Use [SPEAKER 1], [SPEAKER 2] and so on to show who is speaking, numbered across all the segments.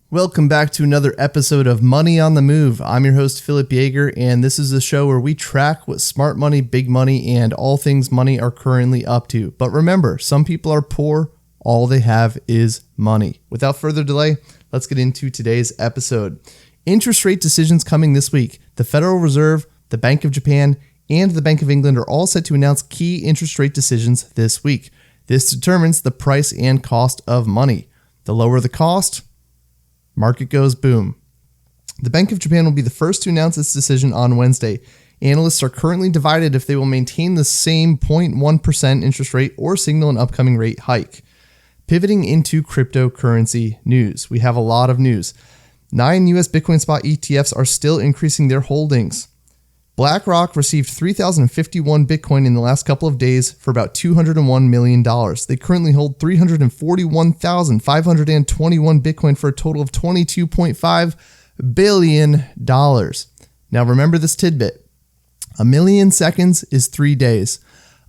[SPEAKER 1] Welcome back to another episode of Money on the Move. I'm your host, Philip Yeager, and this is the show where we track what smart money, big money, and all things money are currently up to. But remember, some people are poor. All they have is money. Without further delay, let's get into today's episode. Interest rate decisions coming this week. The Federal Reserve, the Bank of Japan, and the Bank of England are all set to announce key interest rate decisions this week. This determines the price and cost of money. The lower the cost, market goes boom. The Bank of Japan will be the first to announce its decision on Wednesday. Analysts are currently divided if they will maintain the same 0.1% interest rate or signal an upcoming rate hike. Pivoting into cryptocurrency news. We have a lot of news. 9 US Bitcoin spot ETFs are still increasing their holdings. Blackrock received 3,051 Bitcoin in the last couple of days for about $201 million. They currently hold 341,521 Bitcoin for a total of $22.5 billion. Now remember this tidbit. 1 million seconds is 3 days.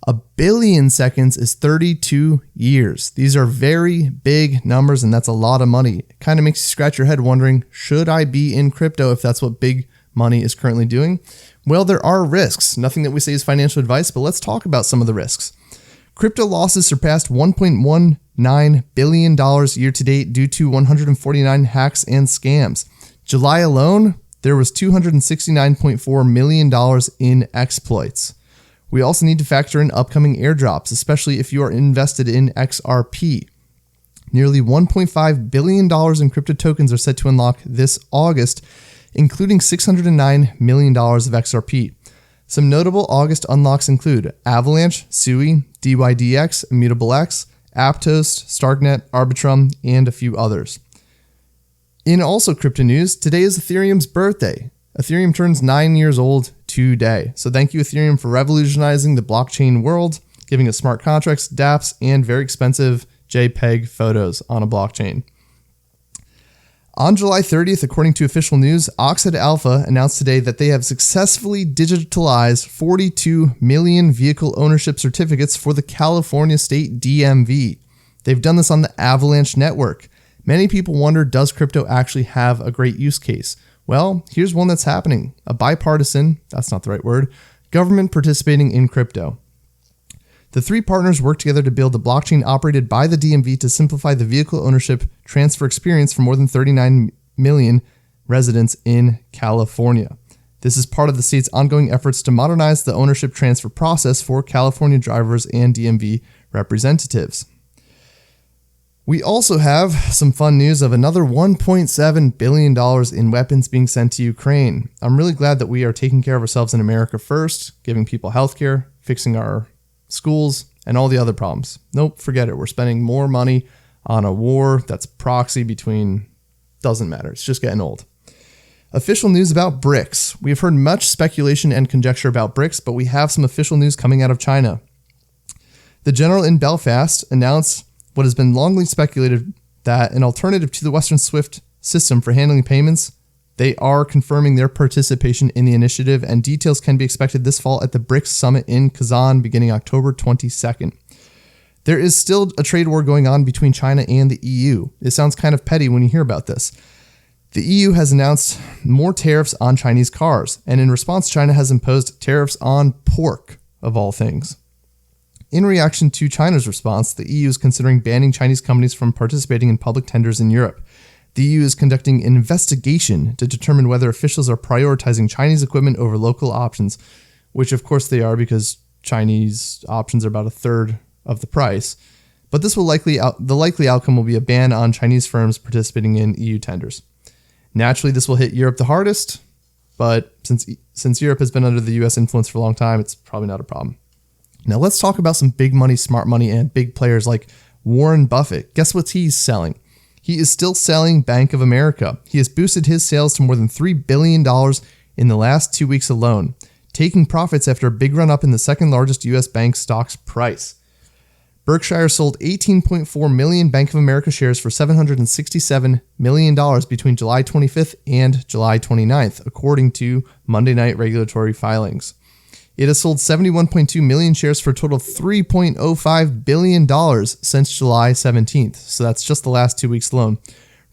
[SPEAKER 1] 1 billion seconds is 32 years. These are very big numbers, and that's a lot of money. It kind of makes you scratch your head wondering, should I be in crypto if that's what big money is currently doing? Well, there are risks. Nothing that we say is financial advice, but let's talk about some of the risks. Crypto losses surpassed $1.19 billion year to date due to 149 hacks and scams. July alone, there was $269.4 million in exploits. We also need to factor in upcoming airdrops, especially if you are invested in XRP. Nearly $1.5 billion in crypto tokens are set to unlock this August, including $609 million of XRP. Some notable August unlocks include Avalanche, Sui, DYDX, Immutable X, Aptos, Starknet, Arbitrum, and a few others. In also crypto news, today is Ethereum's birthday. Ethereum turns 9 years old today. So thank you, Ethereum, for revolutionizing the blockchain world, giving us smart contracts, dApps, and very expensive JPEG photos on a blockchain. On July 30th, according to official news, Oxide Alpha announced today that they have successfully digitalized 42 million vehicle ownership certificates for the California State DMV. They've done this on the Avalanche network. Many people wonder, does crypto actually have a great use case? Well, here's one that's happening. A bipartisan, that's not the right word, government participating in crypto. The three partners work together to build a blockchain operated by the DMV to simplify the vehicle ownership transfer experience for more than 39 million residents in California. This is part of the state's ongoing efforts to modernize the ownership transfer process for California drivers and DMV representatives. We also have some fun news of another $1.7 billion in weapons being sent to Ukraine. I'm really glad that we are taking care of ourselves in America first, giving people healthcare, fixing our schools, and all the other problems. Nope, forget it. We're spending more money on a war that's proxy between, doesn't matter. It's just getting old. Official news about BRICS. We have heard much speculation and conjecture about BRICS, but we have some official news coming out of China. The general in Belfast announced what has been longly speculated, that an alternative to the Western SWIFT system for handling payments, they are confirming their participation in the initiative, and details can be expected this fall at the BRICS Summit in Kazan beginning October 22nd. There is still a trade war going on between China and the EU. It sounds kind of petty when you hear about this. The EU has announced more tariffs on Chinese cars, and in response, China has imposed tariffs on pork, of all things. In reaction to China's response, the EU is considering banning Chinese companies from participating in public tenders in Europe. The EU is conducting an investigation to determine whether officials are prioritizing Chinese equipment over local options, which of course they are because Chinese options are about a third of the price. But this will the likely outcome will be a ban on Chinese firms participating in EU tenders. Naturally, this will hit Europe the hardest, but since Europe has been under the US influence for a long time, it's probably not a problem. Now let's talk about some big money, smart money, and big players like Warren Buffett. Guess what he's selling? He is still selling Bank of America. He has boosted his sales to more than $3 billion in the last 2 weeks alone, taking profits after a big run up in the second largest U.S. bank stock's price. Berkshire sold 18.4 million Bank of America shares for $767 million between July 25th and July 29th, according to Monday night regulatory filings. It has sold 71.2 million shares for a total of $3.05 billion since July 17th. So that's just the last 2 weeks alone.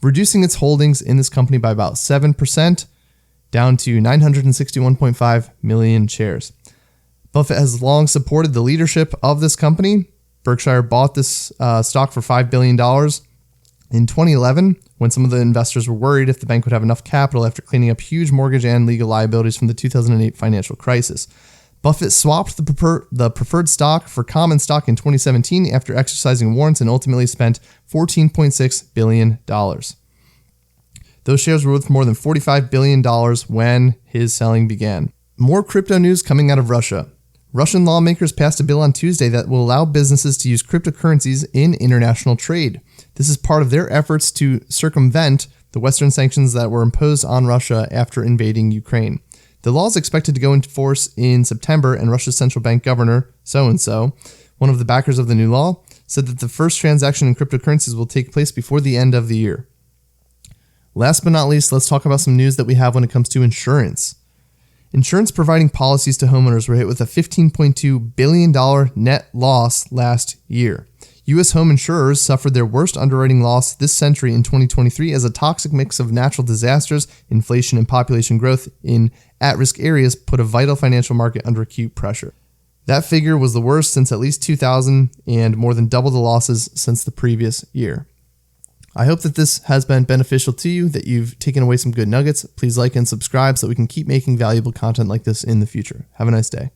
[SPEAKER 1] reducing its holdings in this company by about 7%, down to 961.5 million shares. Buffett has long supported the leadership of this company. Berkshire bought this stock for $5 billion in 2011, when some of the investors were worried if the bank would have enough capital after cleaning up huge mortgage and legal liabilities from the 2008 financial crisis. Buffett swapped the preferred stock for common stock in 2017 after exercising warrants and ultimately spent $14.6 billion. Those shares were worth more than $45 billion when his selling began. More crypto news coming out of Russia. Russian lawmakers passed a bill on Tuesday that will allow businesses to use cryptocurrencies in international trade. This is part of their efforts to circumvent the Western sanctions that were imposed on Russia after invading Ukraine. The law is expected to go into force in September, and Russia's central bank governor, so-and-so, one of the backers of the new law, said that the first transaction in cryptocurrencies will take place before the end of the year. Last but not least, let's talk about some news that we have when it comes to insurance. Insurance providing policies to homeowners were hit with a $15.2 billion net loss last year. U.S. home insurers suffered their worst underwriting loss this century in 2023 as a toxic mix of natural disasters, inflation, and population growth in at-risk areas put a vital financial market under acute pressure. That figure was the worst since at least 2000 and more than double the losses since the previous year. I hope that this has been beneficial to you, that you've taken away some good nuggets. Please like and subscribe so we can keep making valuable content like this in the future. Have a nice day.